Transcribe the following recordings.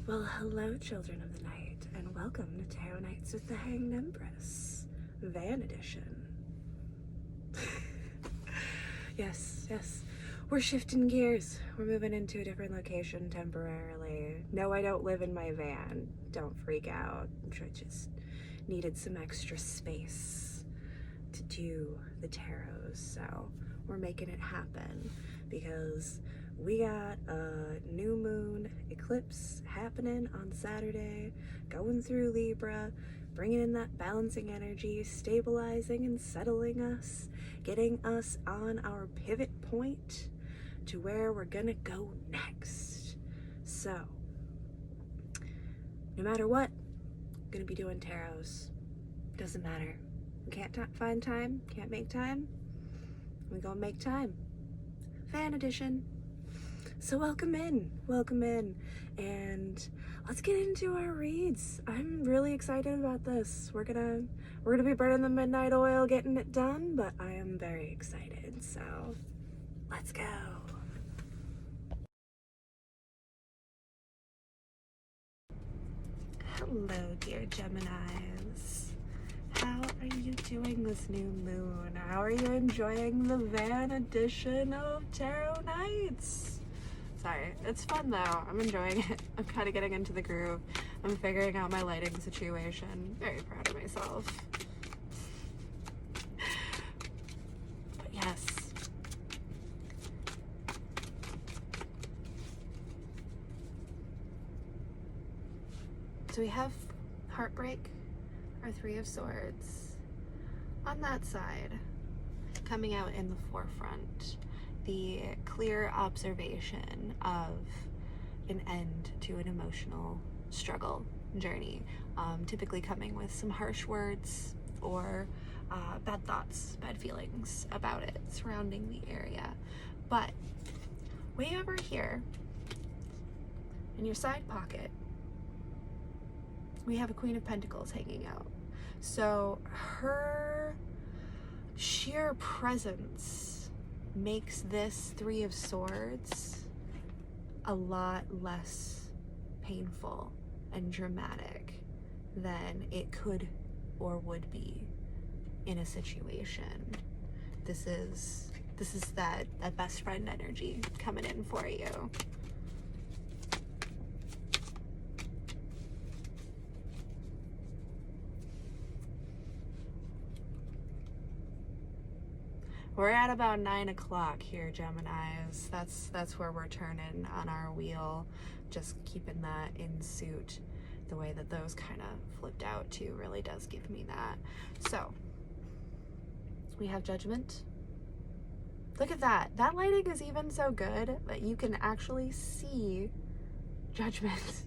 Well, hello, children of the night, and welcome to Tarot Nights with the Hanged Empress, Van Edition. Yes, we're shifting gears. We're moving into a different location temporarily. No, I don't live in my van. Don't freak out. I just needed some extra space to do the tarots, so we're making it happen because we got a new moon eclipse happening on Saturday, going through Libra, bringing in that balancing energy, stabilizing and settling us, getting us on our pivot point to where we're gonna go next. So, no matter what, I'm gonna be doing tarots. Doesn't matter. We can't find time, can't make time, we gonna make time. Fan edition. So welcome in, and let's get into our reads. I'm really excited about this. We're gonna be burning the midnight oil, getting it done, but I am very excited, so let's go. Hello, dear Geminis. How are you doing this new moon? How are you enjoying the van edition of Tarot Nights? Sorry, it's fun though. I'm enjoying it. I'm kind of getting into the groove. I'm figuring out my lighting situation. Very proud of myself. But yes. So we have Heartbreak, our Three of Swords. On that side, coming out in the forefront, the clear observation of an end to an emotional struggle journey, typically coming with some harsh words or bad thoughts, bad feelings about it surrounding the area. But way over here in your side pocket, we have a Queen of Pentacles hanging out. So her sheer presence makes this Three of Swords a lot less painful and dramatic than it could or would be in a situation. This is that best friend energy coming in for you. We're at about 9 o'clock here, Geminis. That's where we're turning on our wheel. Just keeping that in suit. The way that those kind of flipped out too really does give me that. So, we have Judgment. Look at that. That lighting is even so good that you can actually see Judgment.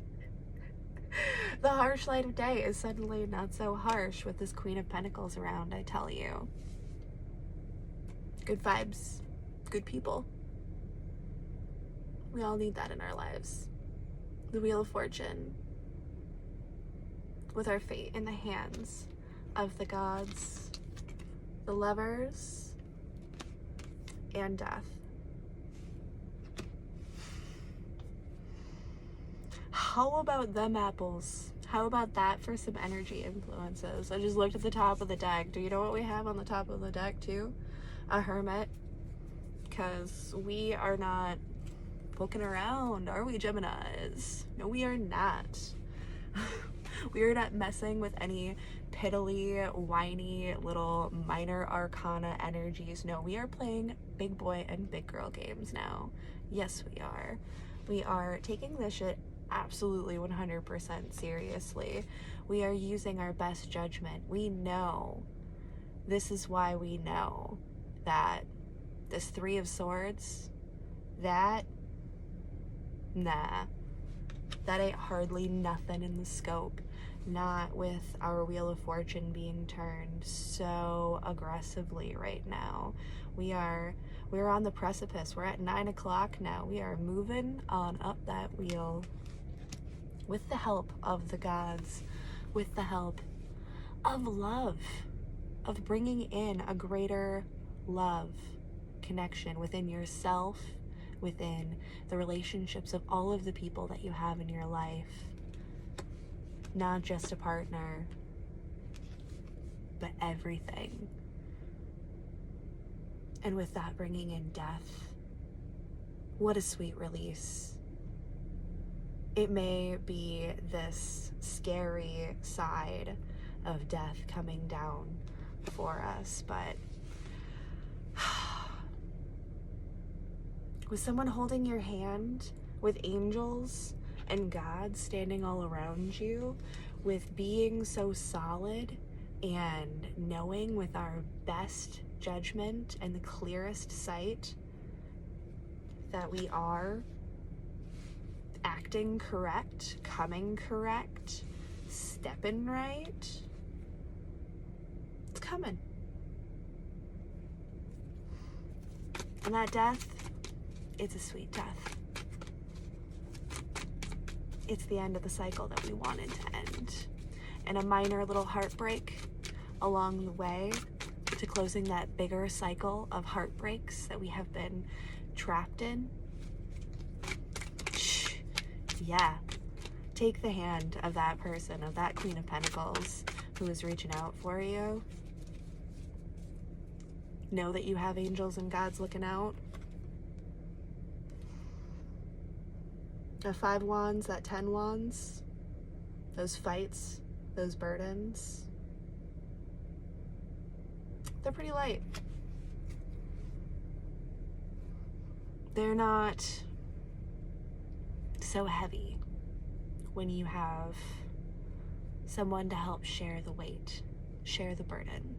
The harsh light of day is suddenly not so harsh with this Queen of Pentacles around, I tell you. Good vibes, good people. We all need that in our lives. The Wheel of Fortune, with our fate in the hands of the gods, the Lovers, and Death. How about them apples? How about that for some energy influences? I just looked at the top of the deck. Do you know what we have on the top of the deck too? A Hermit, because we are not poking around, are we, Geminis? No, we are not. We are not messing with any piddly, whiny little minor arcana energies. No, we are playing big boy and big girl games now. Yes, we are. We are taking this shit absolutely 100% seriously. We are using our best judgment. We know. This is why we know that this Three of Swords, that ain't hardly nothing in the scope. Not with our Wheel of Fortune being turned so aggressively right now. We're on the precipice. We're at 9 o'clock now. We are moving on up that wheel with the help of the gods, with the help of love, of bringing in a greater love connection within yourself, within the relationships of all of the people that you have in your life. not just a partner, but everything. And with that bringing in death, what a sweet release. It may be this scary side of death coming down for us, but with someone holding your hand, with angels and God standing all around you, with being so solid and knowing with our best judgment and the clearest sight that we are acting correct, coming correct, stepping right, it's coming. And that death, it's a sweet death. It's the end of the cycle that we wanted to end. And a minor little heartbreak along the way to closing that bigger cycle of heartbreaks that we have been trapped in. Shh. Yeah. Take the hand of that person, of that Queen of Pentacles who is reaching out for you. Know that you have angels and God's looking out. The 5 wands, that 10 wands, those fights, those burdens, they're pretty light. They're not so heavy when you have someone to help share the weight, share the burden.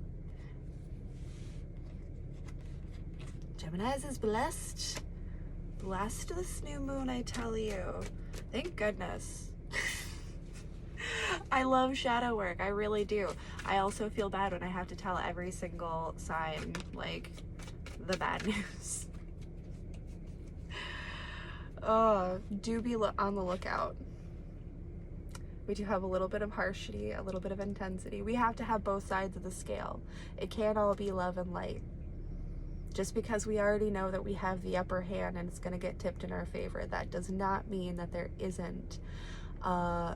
Gemini's is blessed. Blessed this new moon, I tell you. Thank goodness. I love shadow work, I really do. I also feel bad when I have to tell every single sign, like, the bad news. Oh, do be on the lookout. We do have a little bit of harshity, a little bit of intensity. We have to have both sides of the scale. It can't all be love and light. Just because we already know that we have the upper hand and it's going to get tipped in our favor, that does not mean that there isn't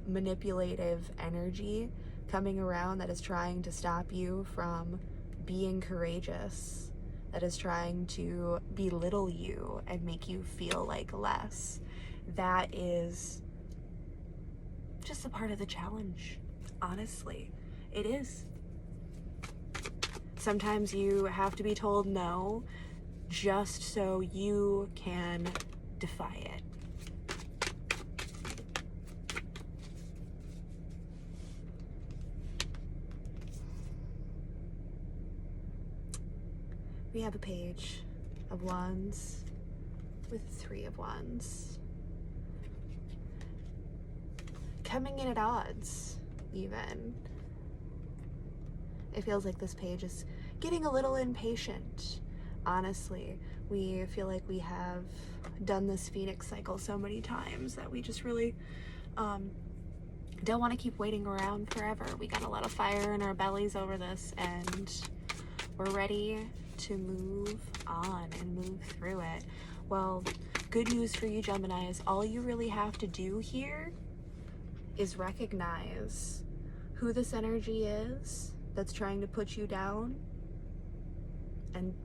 manipulative energy coming around that is trying to stop you from being courageous, that is trying to belittle you and make you feel like less. That is just a part of the challenge, honestly. It is. Sometimes you have to be told no just so you can defy it. We have a page of wands with 3 of wands. Coming in at odds, even. It feels like this page is getting a little impatient. Honestly, we feel like we have done this Phoenix cycle so many times that we just really don't want to keep waiting around forever. We got a lot of fire in our bellies over this, and we're ready to move on and move through it. Well, good news for you, Gemini, is all you really have to do here is recognize who this energy is that's trying to put you down, and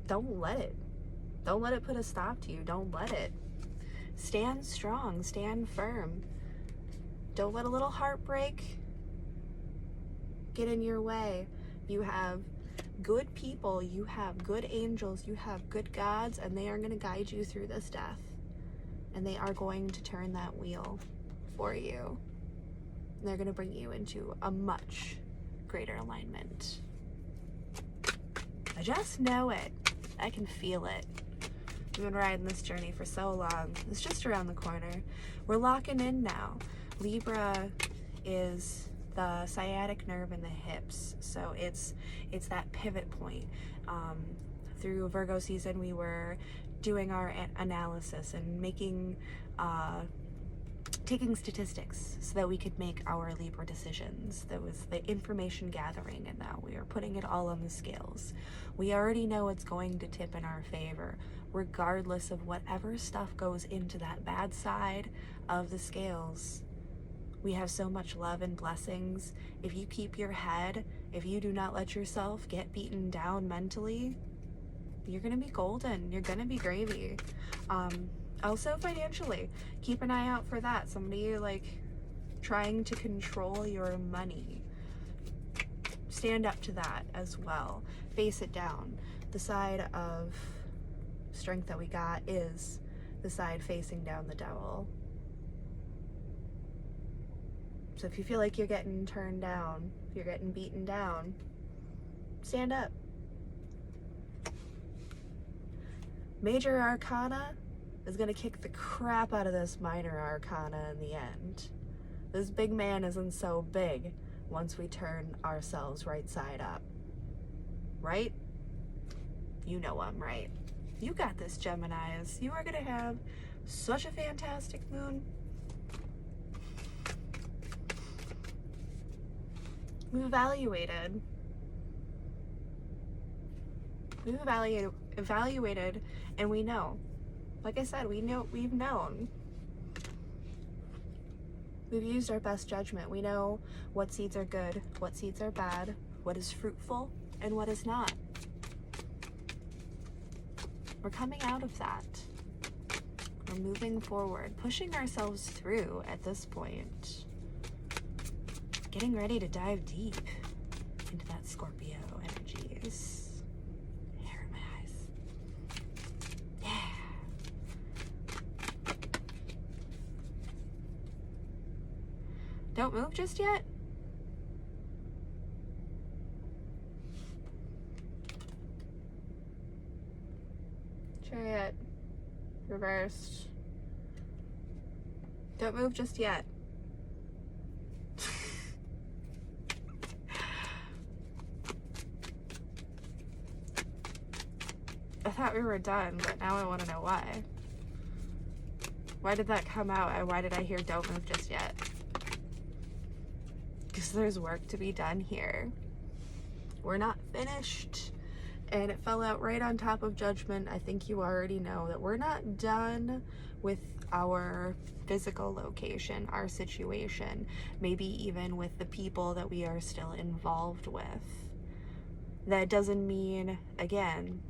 don't let it put a stop to you. Don't let it. Stand strong, stand firm. Don't let a little heartbreak get in your way. You have good people, you have good angels, you have good gods, and they are going to guide you through this death. And they are going to turn that wheel for you. And they're going to bring you into a much greater alignment. I just know it. I can feel it. We've been riding this journey for so long. It's just around the corner. We're locking in now. Libra is the sciatic nerve in the hips, so it's that pivot point. Through Virgo season, we were doing our analysis and making taking statistics so that we could make our Libra decisions. That was the information gathering, and now we are putting it all on the scales. We already know it's going to tip in our favor, regardless of whatever stuff goes into that bad side of the scales. We have so much love and blessings. If you keep your head, if you do not let yourself get beaten down mentally, you're gonna be golden. You're gonna be gravy. Also financially, keep an eye out for that. Somebody like trying to control your money. Stand up to that as well. Face it down. The side of strength that we got is the side facing down the devil. So if you feel like you're getting turned down, if you're getting beaten down, stand up. Major Arcana is going to kick the crap out of this Minor Arcana in the end. This big man isn't so big once we turn ourselves right side up. Right? You know I'm right. You got this, Geminis. You are going to have such a fantastic moon. We've evaluated. We've evaluated, and we know. Like I said, we've known. We've used our best judgment. We know what seeds are good, what seeds are bad, what is fruitful, and what is not. We're coming out of that. We're moving forward, pushing ourselves through at this point. Getting ready to dive deep into that Scorpio energies. Hair in my eyes. Yeah. Don't move just yet. Chariot. Reversed. Don't move just yet. I thought we were done, but now I want to know why. Why did that come out, and why did I hear don't move just yet? Because there's work to be done here. We're not finished. And it fell out right on top of judgment. I think you already know that we're not done with our physical location, our situation, maybe even with the people that we are still involved with. That doesn't mean, again,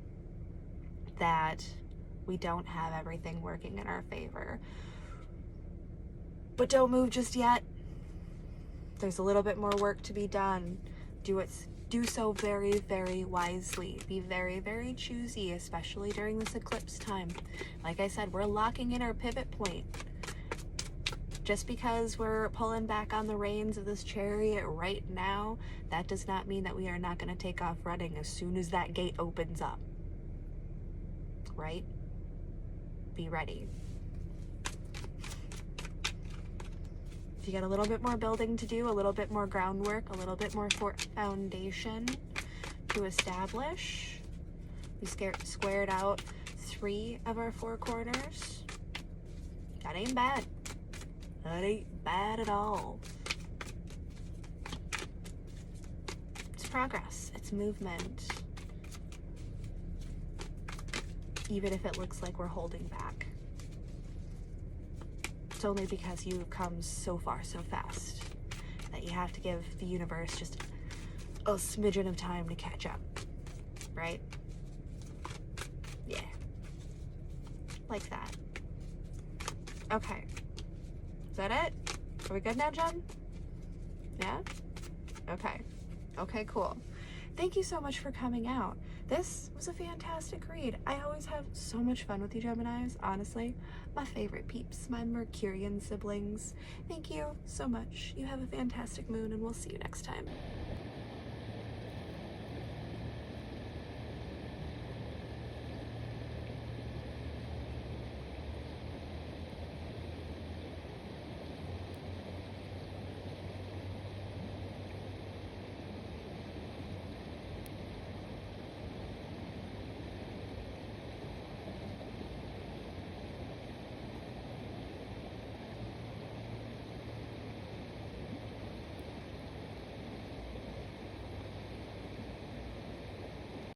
that we don't have everything working in our favor. But don't move just yet. There's a little bit more work to be done. Do so very, very wisely. Be very, very choosy, especially during this eclipse time. Like I said, we're locking in our pivot point. Just because we're pulling back on the reins of this chariot right now, that does not mean that we are not going to take off running as soon as that gate opens up. Right? Be ready. If you got a little bit more building to do, a little bit more groundwork, a little bit more foundation to establish. We squared out 3 of our 4 corners. That ain't bad. That ain't bad at all. It's progress. It's movement. Even if it looks like we're holding back. It's only because you've come so far so fast that you have to give the universe just a smidgen of time to catch up, right? Yeah. Like that. Okay. Is that it? Are we good now, Jen? Yeah? Okay. Okay, cool. Thank you so much for coming out. This was a fantastic read. I always have so much fun with you Geminis, honestly. My favorite peeps, my Mercurian siblings. Thank you so much. You have a fantastic moon, and we'll see you next time.